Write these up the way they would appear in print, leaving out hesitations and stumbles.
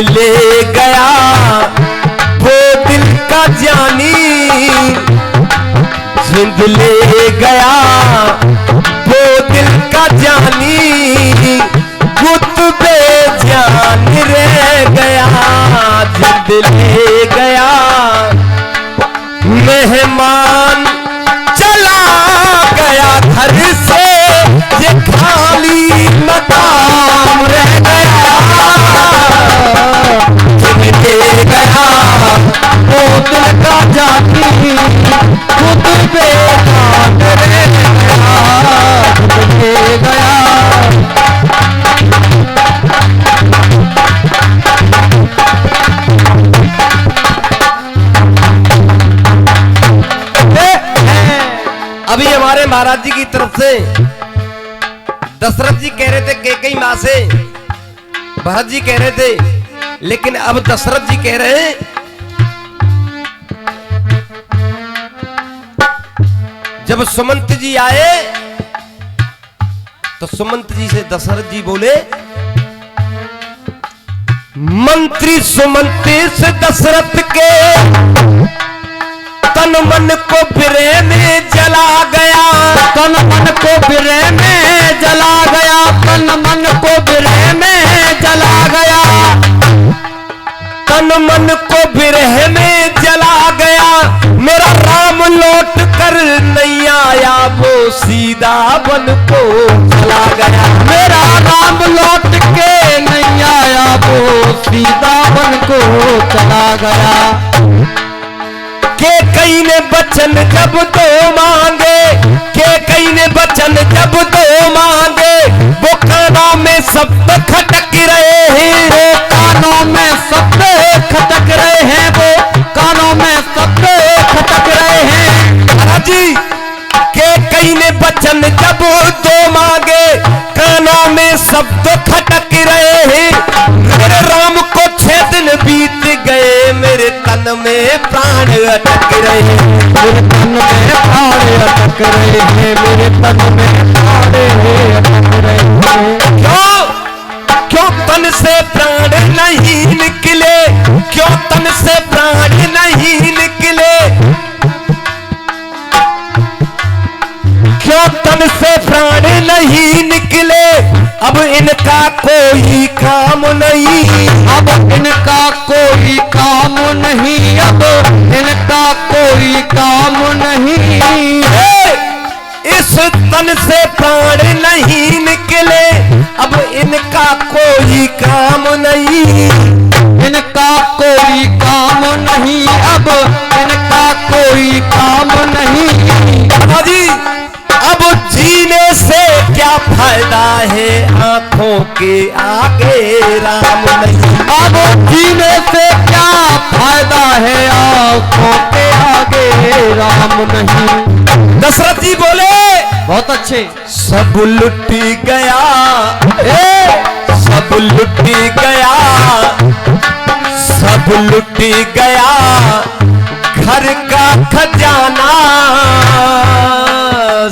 ले गया वो दिल का जानी, जिंद ले गया वो दिल का जानी, कुतबे जान रह गया, जिंद ले गया। मेहमान चला गया घर से, ये खाली मकाम रह गया, जिंद ले गया वो दिल का जानी, कुतबे जान रह गया, जिंद ले गया। अभी हमारे महाराज जी की तरफ से दशरथ जी कह रहे थे कैकेयी मां से, भरत जी कह रहे थे, लेकिन अब दशरथ जी कह रहे हैं जब सुमंत जी आए तो सुमंत जी से दशरथ जी बोले, मंत्री सुमंत से दशरथ के तन मन को बिरे में जला गया, तन मन को बिरे में जला गया, तन मन को बिरे में जला गया, तन मन को बिरह में जला गया। मेरा राम लौट कर नहीं आया वो सीधा वन को चला गया, मेरा राम लौट के नहीं आया वो सीधा वन को चला गया। के कई ने बचन जब दो मांगे, के कई ने बचन जब दो मांगे, वो कानों में शब्द खटक रहे हैं, वो कानों में शब्द खटक रहे हैं, वो कानों में शब्द खटक रहे हैं। महाराज जी के कई ने बचन जब दो मांगे, कानों में शब्द खटक रहे हैं। मेरे राम को 6 दिन बीत गए, मेरे तन में प्राण अटक रहे हैं, मेरे तन में प्राण अटक रहे हैं, मेरे तन में प्राण अटक रहे हैं। क्यों क्यों तन से प्राण नहीं निकले, क्यों तन से प्राण नहीं निकले, क्यों तन से प्राण नहीं निकले। अब इनका कोई काम नहीं, अब इनका कोई काम नहीं, अब इनका कोई काम नहीं। इस तन से प्राण नहीं निकले, अब इनका कोई काम नहीं, इनका कोई काम नहीं, अब इनका कोई काम नहीं। हाजी अब जीने से क्या फायदा है, आंखों के आगे राम नहीं, अब जीने से क्या फायदा है, आंखों के आगे राम नहीं। दशरथ जी बोले बहुत अच्छे, सब लुट गया, सब लुट गया, सब लुट गया, घर का खजाना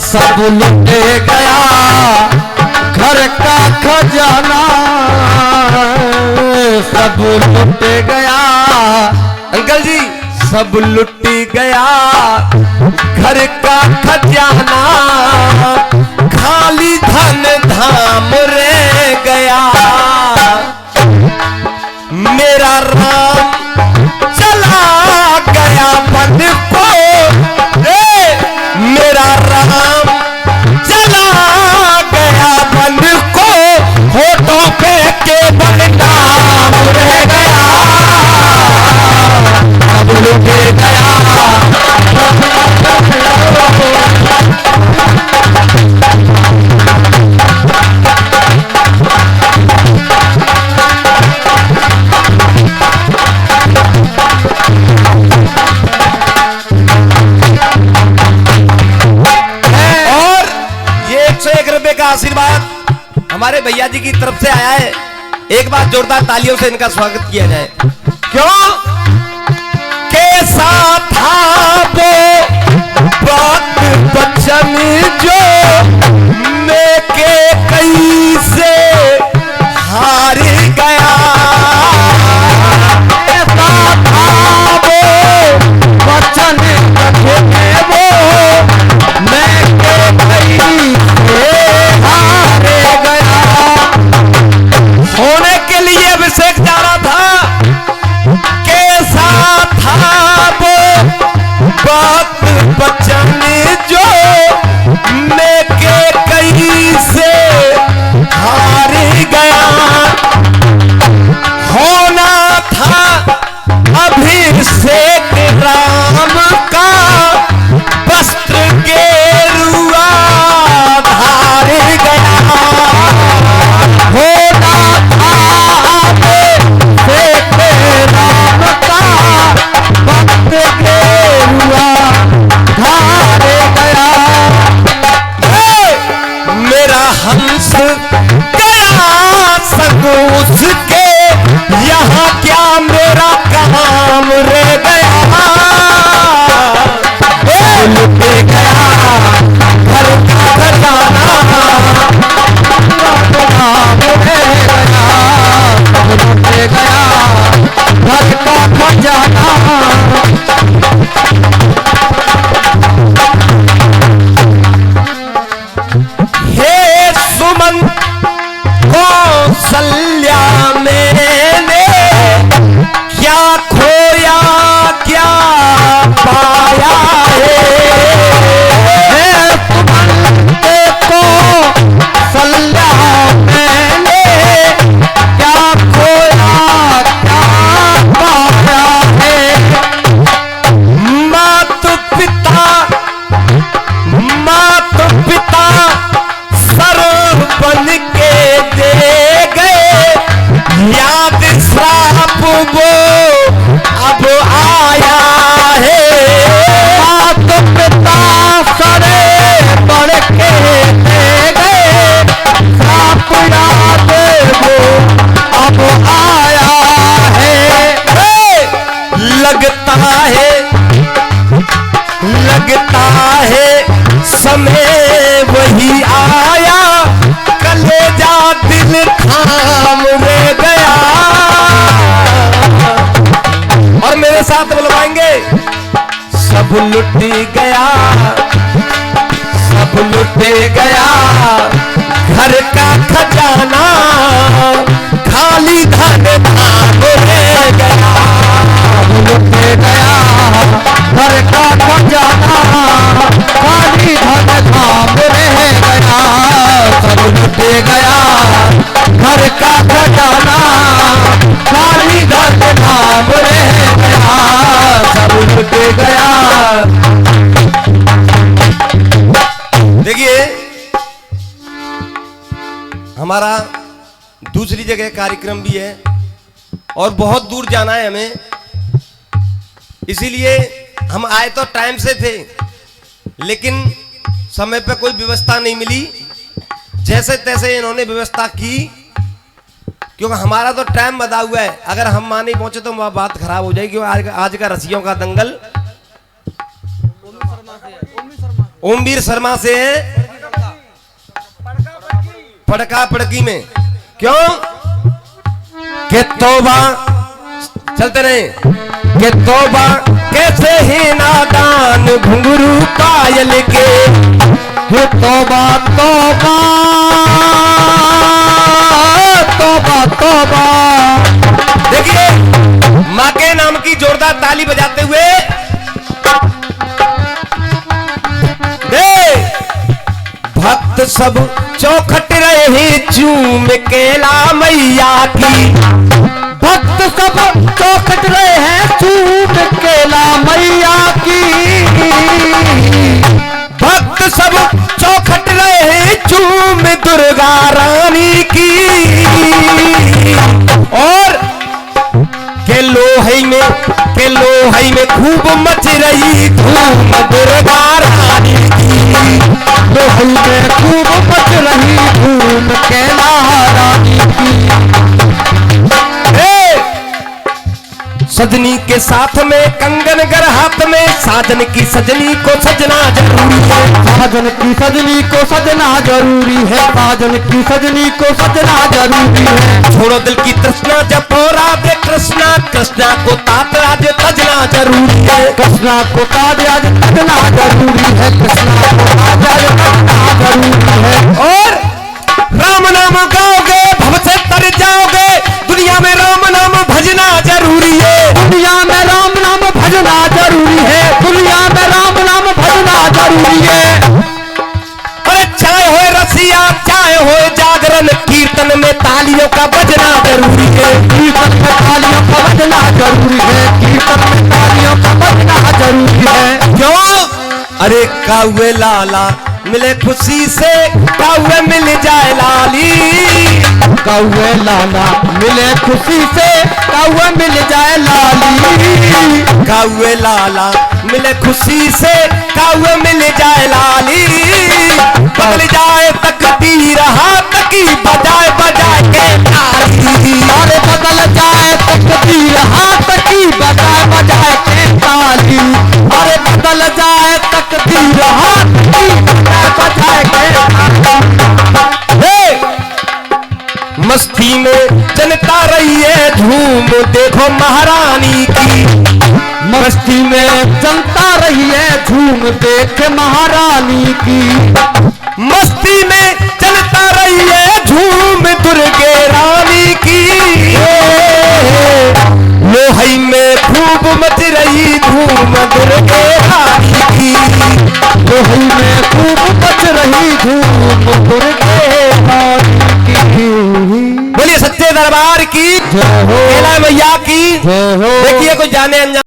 सब लुट गया, घर का खजाना सब लुट गया। अंकल जी सब लुट गया, घर का खजाना, खाली धन धाम रह गया। मेरा राम चला गया वन को, मेरा राम चला गया वन को, होठों पे केवल नाम रह गया, सब लुट गया। आशीर्वाद हमारे भैया जी की तरफ से आया है, एक बार जोरदार तालियों से इनका स्वागत किया जाए। क्यों कैसा था वो बात बचन जो मैं के कई से हार गया, उसके यहाँ क्या मेरा काम रह गया, लुट गया घर का खजाना, लुट गया घर का खजाना। हे सुमन कौशल्या मैंने क्या खोया क्या पाया है, कौशल्या मैंने क्या खोया क्या पाया है। मात पिता सर बन के दे गए, याद श्राप वो अब आया है, मात पिता सरे बढ़ के दे गए, श्राप याद वो अब आया है। लगता है समय वही आया, कलेजा दिल थाम रह गया। और मेरे साथ बुलवाएंगे, सब लुट गया, सब लुट गया घर का खजाना, खाली धन धाम रह गया, लुट गया घर का खजाना, खाली धन धाम रह गया। सब लुट गया घर का खजाना, खाली धन धाम रह गया। सब लुट गया। देखिए हमारा दूसरी जगह कार्यक्रम भी है और बहुत दूर जाना है हमें, इसीलिए हम आए तो टाइम से थे, लेकिन समय पे कोई व्यवस्था नहीं मिली। जैसे तैसे इन्होंने व्यवस्था की, क्योंकि हमारा तो टाइम बता हुआ है, अगर हम वहां नहीं पहुंचे तो वहां बात खराब हो जाएगी। आज का रसियों का दंगल ओमवीर शर्मा से है, पड़का पड़की में। क्यों के तौबा चलते रहे, के तौबा कैसे ही नादान घुंघरू पायल के, हे तौबा तौबा तौबा तौबा। देखिए माँ के नाम की जोरदार ताली बजाते हुए भक्त सब चौखट रहे चूम केला मैया की, भक्त सब चौखट रहे हैं चूम केला मैया की, भक्त सब चौखट रहे हैं चूम दुर्गा रानी की, और के लोहई में खूब मच रही धूम दुर्गा रानी की, लोहई में खूब मच रही धूम केला रानी की। सजनी के साथ में कंगन गर हाथ में, साजन की सजनी को सजना जरूरी है, साजन की सजनी को सजना जरूरी है, साजन की सजनी को सजना जरूरी है। छोड़ो दिल की तृष्णा जपो राधे कृष्णा, कृष्णा को तात आज तजना जरूरी है, कृष्णा को ताज आज तजना जरूरी है, कृष्णा को ताज आज तजना जरूरी है। और राम नाम गाओगे भव से तर जाओगे, दुनिया में राम नाम भजना जरूरी है, दुनिया में राम नाम भजना जरूरी है, दुनिया में राम नाम भजना जरूरी है। अरे चाहे होए रसिया चाहे होए जागरण, कीर्तन में तालियों का बजना जरूरी है, कीर्तन में तालियों का बजना जरूरी है, कीर्तन में तालियों का बजना जरूरी है। क्यों? अरे कावे लाला मिले खुशी से, कावे मिल जाए लाली, कौवे लाला मिले खुशी से, कौवे मिल जाए लाली, कावे लाला मिले खुशी से, कावे मिल जाए लाली, बदल जाए तकदीर हाथ की बजाए बजाए के ताली। जनता रही है झूम देखो महारानी की। मस्ती में जनता रही है झूम देख महारानी की। मस्ती में चलता रही है झूम दुर्गे रानी की। लोहई में खूब मच रही धूम दुर्गे रानी की। लोहई में खूब मच रही धूम दुर्गे रानी की। बोलिए सच्चे दरबार की जय हो, कैला मैया की। जय हो। देखिए कुछ जाने अनजाने